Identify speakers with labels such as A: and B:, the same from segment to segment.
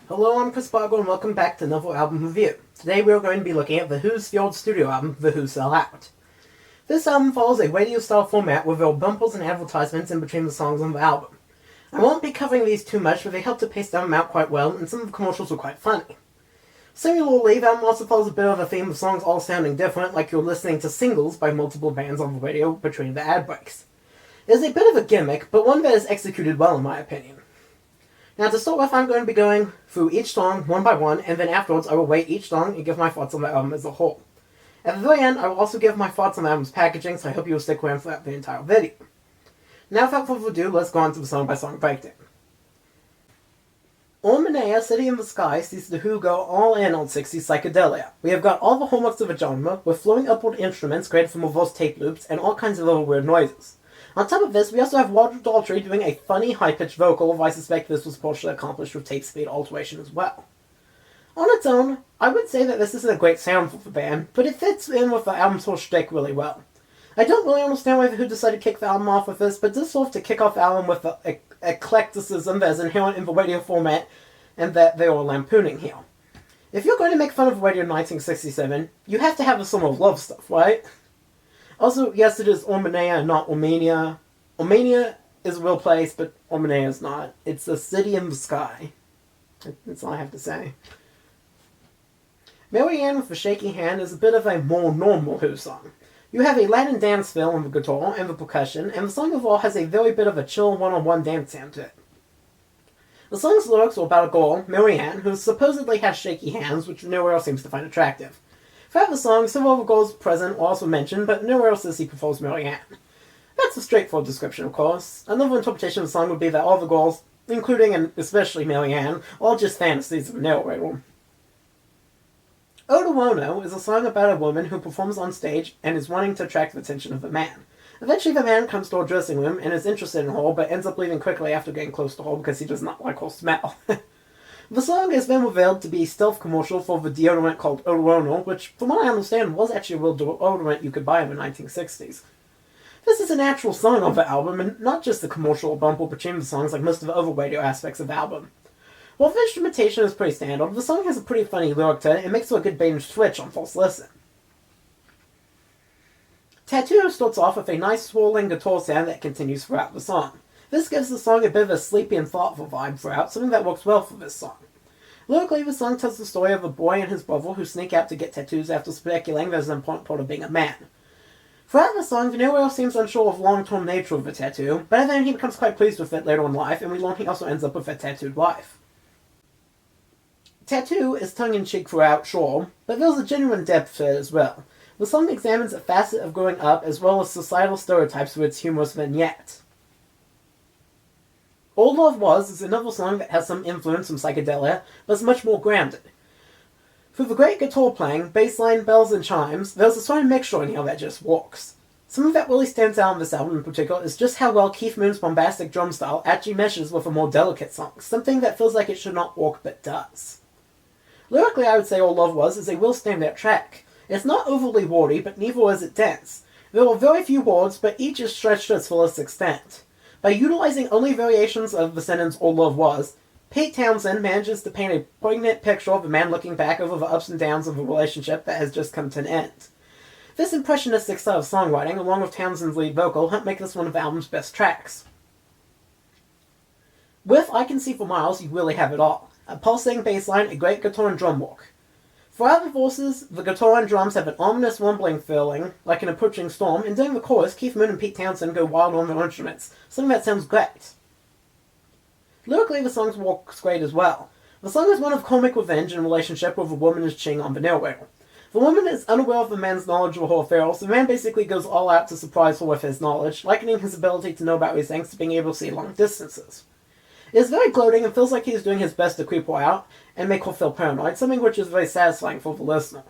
A: Hello, I'm Chris Bargo, and welcome back to another album review. Today we are going to be looking at The Who's the old studio album, The Who Sell Out. This album follows a radio-style format with real bumpers and advertisements in between the songs on the album. I won't be covering these too much, but they help to pace them out quite well, and some of the commercials were quite funny. Similarly, the album also follows a bit of a theme of songs all sounding different, like you're listening to singles by multiple bands on the radio between the ad breaks. It is a bit of a gimmick, but one that is executed well in my opinion. Now to start with, I'm going to be going through each song one by one, and then afterwards I will rate each song and give my thoughts on the album as a whole. At the very end, I will also give my thoughts on the album's packaging, so I hope you will stick around throughout the entire video. Now without further ado, let's go on to the song by song breakdown. Odomono, City in the Sky sees The Who go all in on 60s psychedelia. We have got all the hallmarks of a genre, with flowing upward instruments created from reverse tape loops and all kinds of other weird noises. On top of this, we also have Daltrey doing a funny, high-pitched vocal, although I suspect this was partially accomplished with tape speed alteration as well. On its own, I would say that this isn't a great sound for the band, but it fits in with the album's whole shtick really well. I don't really understand why The Who decided to kick the album off with this, but this sort of to kick off the album with the eclecticism that is inherent in the radio format and that they are lampooning here. If you're going to make fun of radio in 1967, you have to have a song of love stuff, right? Also, yes, it is Odomono, not Ormania. Ormania is a real place, but Odomono is not. It's a city in the sky. That's all I have to say. Marianne with the Shaky Hand is a bit of a more normal Who song. You have a Latin dance feel on the guitar and the percussion, and the song overall has a very bit of a chill one-on-one dance sound to it. The song's lyrics are about a girl, Marianne, who supposedly has shaky hands, which nowhere else seems to find attractive. Throughout the song, several of the girls present are also mentioned, but nowhere else does he prefers Marianne. That's a straightforward description, of course. Another interpretation of the song would be that all the girls, including and especially Marianne, are just fantasies of the narrator. Odomono is a song about a woman who performs on stage and is wanting to attract the attention of a man. Eventually the man comes to her dressing room and is interested in her, but ends up leaving quickly after getting close to her because he does not like her smell. The song has been revealed to be a stealth commercial for the deodorant called Odomono, which, from what I understand, was actually a real deodorant you could buy in the 1960s. This is a natural song of the album, and not just the commercial bumper between the songs like most of the other radio aspects of the album. While the instrumentation is pretty standard, the song has a pretty funny lyric to it and makes for a good bait and switch on first listen. Tattoo starts off with a nice swirling guitar sound that continues throughout the song. This gives the song a bit of a sleepy and thoughtful vibe throughout, something that works well for this song. Lyrically, the song tells the story of a boy and his brother who sneak out to get tattoos after speculating there's an important part of being a man. Throughout the song, the narrator seems unsure of the long-term nature of the tattoo, but then he becomes quite pleased with it later in life, and we learn he also ends up with a tattooed wife. Tattoo is tongue-in-cheek throughout, sure, but there's a genuine depth to it as well. The song examines a facet of growing up as well as societal stereotypes with its humorous vignette. All Love Was is another song that has some influence from psychedelia, but is much more grounded. Through the great guitar playing, bassline, bells, and chimes, there's a sort of mixture in here that just works. Something that really stands out on this album in particular is just how well Keith Moon's bombastic drum style actually meshes with a more delicate song, something that feels like it should not work but does. Lyrically, I would say All Love Was is a real standout track. It's not overly wordy, but neither is it dense. There are very few words, but each is stretched to its fullest extent. By utilizing only variations of the sentence All Love Was, Pete Townshend manages to paint a poignant picture of a man looking back over the ups and downs of a relationship that has just come to an end. This impressionistic style of songwriting, along with Townshend's lead vocal, help make this one of the album's best tracks. With I Can See for Miles, you really have it all. A pulsating bass line, a great guitar and drum work. Throughout the verses, the guitar and drums have an ominous rumbling feeling, like an approaching storm, and during the chorus, Keith Moon and Pete Townshend go wild on their instruments, something that sounds great. Lyrically, the song works great as well. The song is one of comic revenge in a relationship where the woman is cheating on the narrator. The woman is unaware of the man's knowledge of her affairs, so the man basically goes all out to surprise her with his knowledge, likening his ability to know about these things to being able to see long distances. It is very gloating and feels like he is doing his best to creep her out and make her feel paranoid, something which is very satisfying for the listener.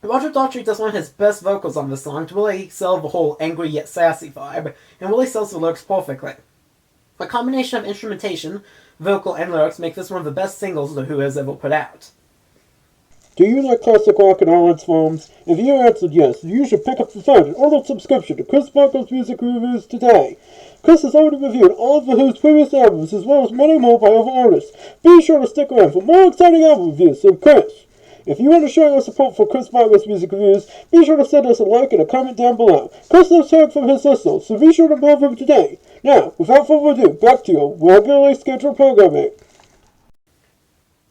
A: Roger Daltrey does one of his best vocals on this song to really sell the whole angry yet sassy vibe, and really sells the lyrics perfectly. The combination of instrumentation, vocal, and lyrics make this one of the best singles The Who has ever put out.
B: Do you like classic rock in all its forms? If you answered yes, you should pick up the phone and order a subscription to Chris Sparkle's Music Reviews today. Chris has already reviewed all of The Who's previous albums, as well as many more by other artists. Be sure to stick around for more exciting album reviews from Chris. If you want to show your support for Chris Sparkle's Music Reviews, be sure to send us a like and a comment down below. Chris loves hearing from his listeners, so be sure to have him today. Now, without further ado, back to your regularly scheduled programming.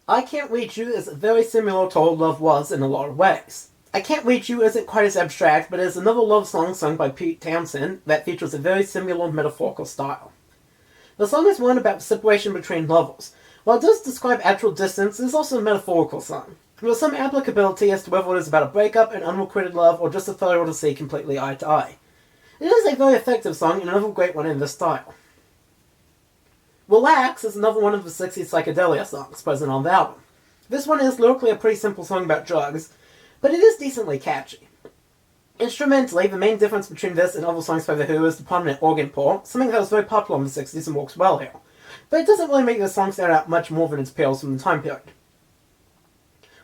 A: I Can't Reach You is very similar to Old Love Was in a lot of ways. I Can't Reach You isn't quite as abstract, but is another love song sung by Pete Townshend that features a very similar metaphorical style. The song is one about separation between lovers. While it does describe actual distance, it is also a metaphorical song. There is some applicability as to whether it is about a breakup, an unrequited love, or just a failure to see completely eye to eye. It is a very effective song and another great one in this style. Relax is another one of the 60s psychedelia songs present on the album. This one is lyrically a pretty simple song about drugs, but it is decently catchy. Instrumentally, the main difference between this and other songs by The Who is the prominent organ part, something that was very popular in the 60s and works well here. But it doesn't really make this song stand out much more than its peers from the time period.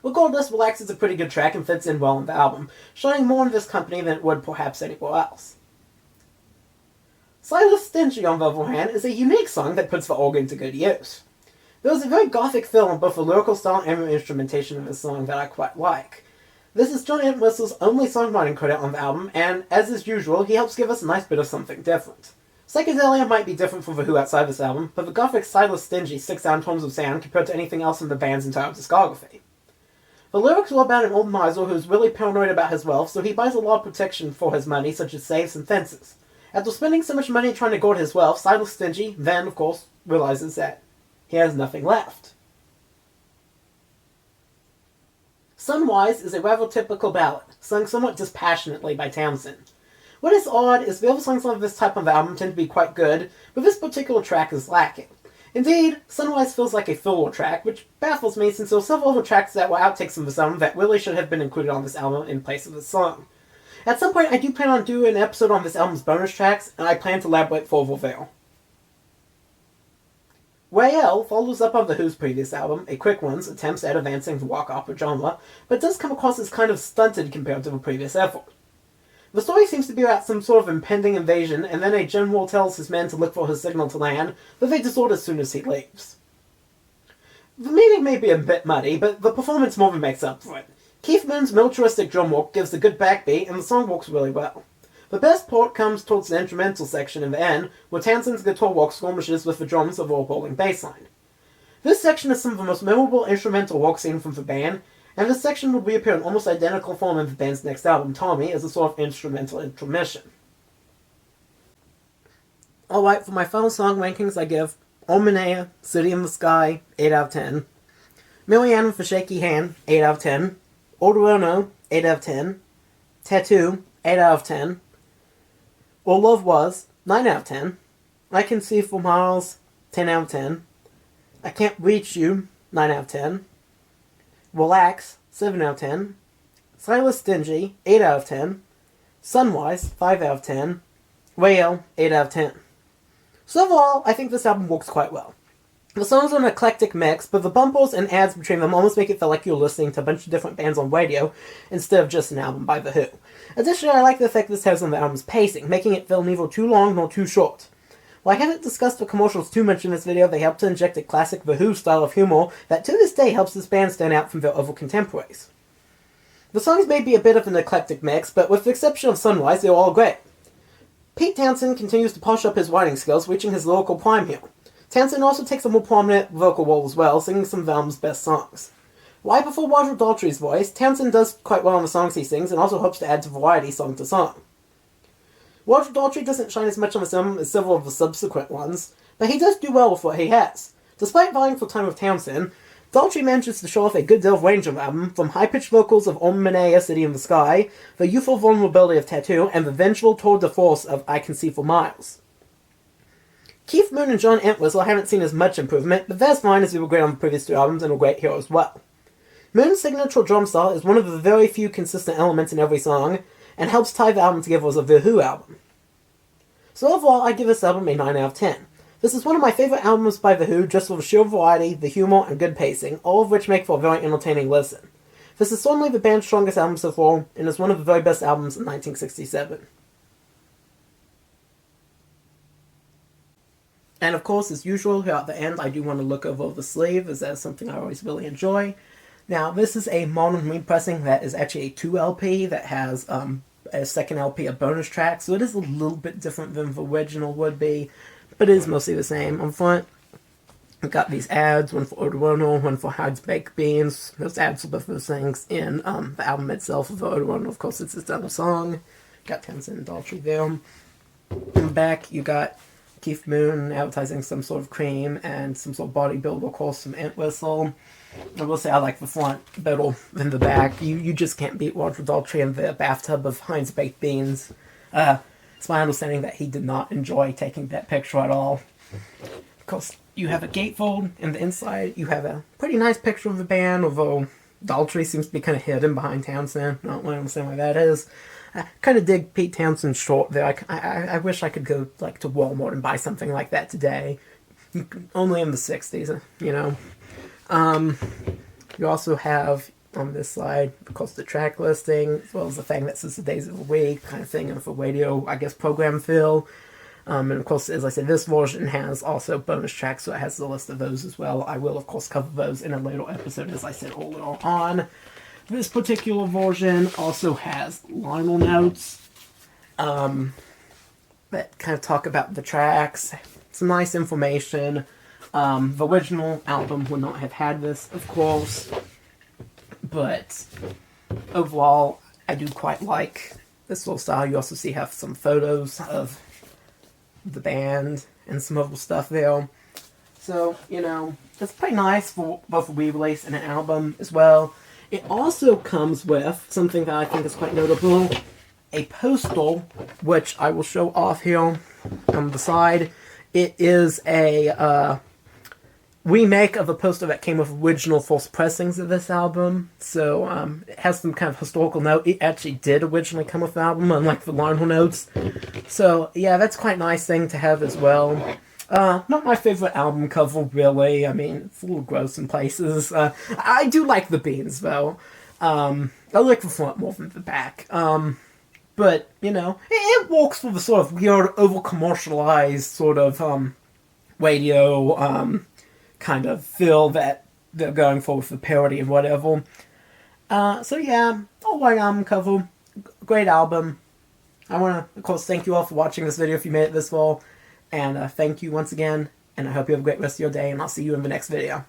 A: Regardless, Relax is a pretty good track and fits in well in the album, shining more in this company than it would perhaps anywhere else. Silas Stingy, on the other hand, is a unique song that puts the organ to good use. There is a very gothic feel in both the lyrical style and the instrumentation of this song that I quite like. This is John Entwistle's only songwriting credit on the album, and, as is usual, he helps give us a nice bit of something different. Psychedelia might be different from The Who outside this album, but the gothic Silas Stingy sticks out in terms of sound compared to anything else in the band's entire discography. The lyrics are about an old miser who's really paranoid about his wealth, so he buys a lot of protection for his money, such as safes and fences. After spending so much money trying to guard his wealth, Silas Stingy then, of course, realizes that he has nothing left. Sunwise is a rather typical ballad, sung somewhat dispassionately by Townshend. What is odd is the other songs of this type of album tend to be quite good, but this particular track is lacking. Indeed, Sunwise feels like a filler track, which baffles me since there are several other tracks that were outtakes from this album that really should have been included on this album in place of this song. At some point, I do plan on doing an episode on this album's bonus tracks, and I plan to elaborate further there. Rael follows up on The Who's previous album, A Quick One's attempts at advancing the rock opera genre, but does come across as kind of stunted compared to the previous effort. The story seems to be about some sort of impending invasion, and then a general tells his men to look for his signal to land, but they desert as soon as he leaves. The meaning may be a bit muddy, but the performance more than makes up for it. Keith Moon's militaristic drum work gives a good backbeat, and the song works really well. The best part comes towards the instrumental section in the end, where Townshend's guitar work skirmishes with the drums of a rolling bass line. This section is some of the most memorable instrumental work seen from the band, and this section would reappear in almost identical form in the band's next album, Tommy, as a sort of instrumental intermission. Alright, for my final song rankings I give Odomono, City in the Sky, 8 out of 10. Marianne with a Shaky Hand, 8 out of 10. Odomono, 8 out of 10. Tattoo, 8 out of 10. All Love Was, 9 out of 10. I Can See for Miles, 10 out of 10. I Can't Reach You, 9 out of 10. Relax, 7 out of 10. Silas Stingy, 8 out of 10. Sunwise, 5 out of 10. Rael, 8 out of 10. So overall, I think this album works quite well. The songs are an eclectic mix, but the bumpers and ads between them almost make it feel like you're listening to a bunch of different bands on radio, instead of just an album by The Who. Additionally, I like the effect this has on the album's pacing, making it feel neither too long nor too short. While I haven't discussed the commercials too much in this video, they help to inject a classic The Who style of humor that to this day helps this band stand out from their other contemporaries. The songs may be a bit of an eclectic mix, but with the exception of Sunwise, they're all great. Pete Townshend continues to polish up his writing skills, reaching his lyrical prime here. Townshend also takes a more prominent vocal role as well, singing some of the album's best songs. Right before Roger Daltrey's voice, Townshend does quite well on the songs he sings, and also hopes to add to variety song to song. Roger Daltrey doesn't shine as much on this album as several of the subsequent ones, but he does do well with what he has. Despite vying for time with Townshend, Daltrey manages to show off a good deal of range of the album, from high-pitched vocals of Odomono, City in the Sky, the youthful vulnerability of Tattoo, and the vengeful tour de force of I Can See for Miles. Keith Moon and John Entwistle haven't seen as much improvement, but that's fine as they were great on the previous two albums and were great here as well. Moon's signature drum style is one of the very few consistent elements in every song, and helps tie the album together as a The Who album. So overall, I give this album a 9 out of 10. This is one of my favorite albums by The Who, just for the sheer variety, the humor, and good pacing, all of which make for a very entertaining listen. This is certainly the band's strongest album so far, and is one of the very best albums in 1967. And of course, as usual, here at the end, I do want to look over the sleeve, as that is something I always really enjoy. Now, this is a modern repressing that is actually a 2 LP that has a second LP of bonus tracks, so it is a little bit different than the original would be, but it is mostly the same. On front, we've got these ads, one for Odomono, one for Hyde's Baked Beans. Those ads for both those things in the album itself. For Odomono, of course, it's its own song. Got Townshend and Daltrey there. In the back, you got Keith Moon advertising some sort of cream and some sort of bodybuilder course from Entwistle. I will say I like the front better than the back. You just can't beat Roger Daltrey in the bathtub of Hyde's Baked Beans. It's my understanding that he did not enjoy taking that picture at all. Of course, you have a gatefold in the inside. You have a pretty nice picture of the band, although Daltrey seems to be kind of hidden behind Townshend. I don't really understand why that is. I kind of dig Pete Townshend's short there. I wish I could go like to Walmart and buy something like that today. Only in the 60s, you know. You also have on this side, of course, the track listing, as well as the thing that says the days of the week, kind of thing, and for radio, I guess, program fill. And of course, as I said, this version has also bonus tracks, so it has the list of those as well. I will, of course, cover those in a later episode, as I said earlier on. This particular version also has liner notes that kind of talk about the tracks. Some nice information. The original album would not have had this, of course, but overall, I do quite like this little style. You also have some photos of the band and some other stuff there. So, you know, it's pretty nice for both a re-release and an album as well. It also comes with something that I think is quite notable, a poster, which I will show off here on the side. It is a remake of a poster that came with original false pressings of this album. So it has some kind of historical note. It actually did originally come with the album, unlike the liner notes. So yeah, that's quite a nice thing to have as well. Not my favorite album cover, really. I mean, it's a little gross in places. I do like the beans, though. I like the front more than the back. But, you know, it works for the sort of weird, over-commercialized sort of radio kind of feel that they're going for with the parody and whatever. So yeah, alright album cover. Great album. I want to, of course, thank you all for watching this video if you made it this far. And thank you once again, and I hope you have a great rest of your day, and I'll see you in the next video.